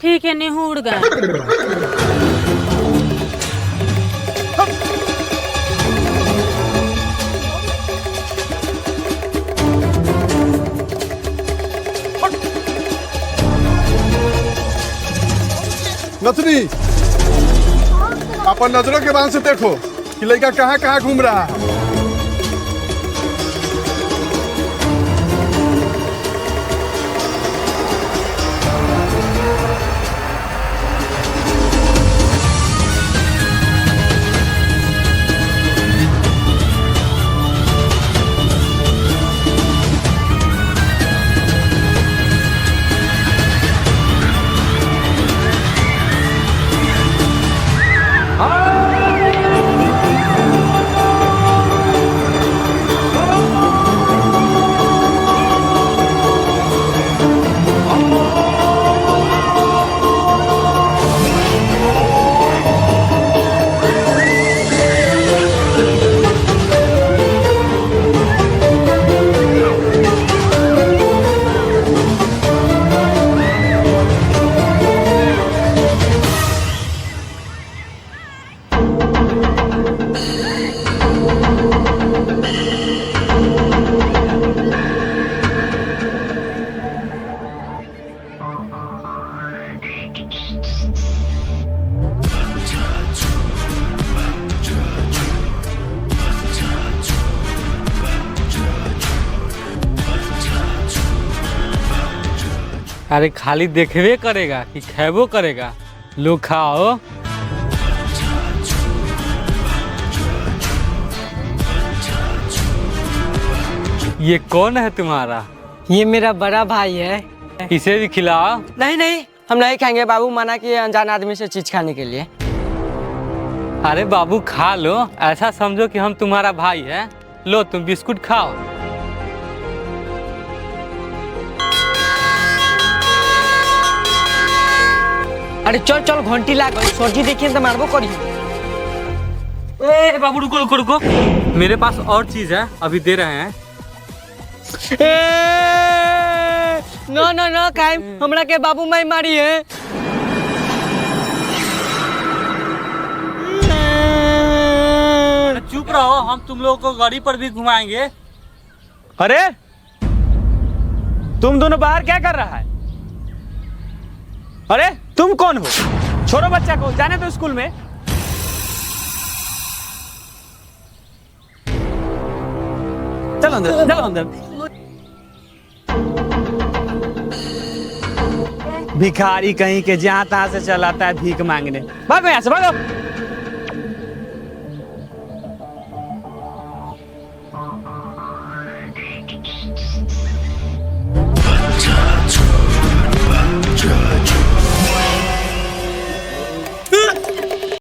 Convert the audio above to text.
ठीक है, निहुड़ गए। नथनी, अपन नजरों के बांध से देखो कि लड़का कहाँ कहाँ घूम रहा है। अरे खाली देखबे करेगा कि खेबो करेगा? लो खाओ। ये कौन है तुम्हारा? ये मेरा बड़ा भाई है। इसे भी खिलाओ। नहीं नहीं, हम नहीं खाएंगे, बाबू मना किए अनजान आदमी से चीज खाने के लिए। अरे बाबू खा लो, ऐसा समझो कि हम तुम्हारा भाई है। लो तुम बिस्कुट खाओ। अरे चल चल, घंटी लाग गई, सरजी देखिए तो मारबो करी। ए बाबू रुको रुको रुको, मेरे पास और चीज है, अभी दे रहे हैं। नो नो नो खाए, हमरा के बाबू माई मारी है। चुप रहो, हम तुम लोगों को गाड़ी पर भी घुमाएंगे। अरे तुम दोनों बाहर क्या कर रहा है? अरे तुम कौन हो? छोड़ो बच्चा को, जाने दो स्कूल में। चलो अंदर, चलो अंदर। भिखारी कहीं के, जहां तहां से चलाता है भीख मांगने। भागो यहाँ से, भागो।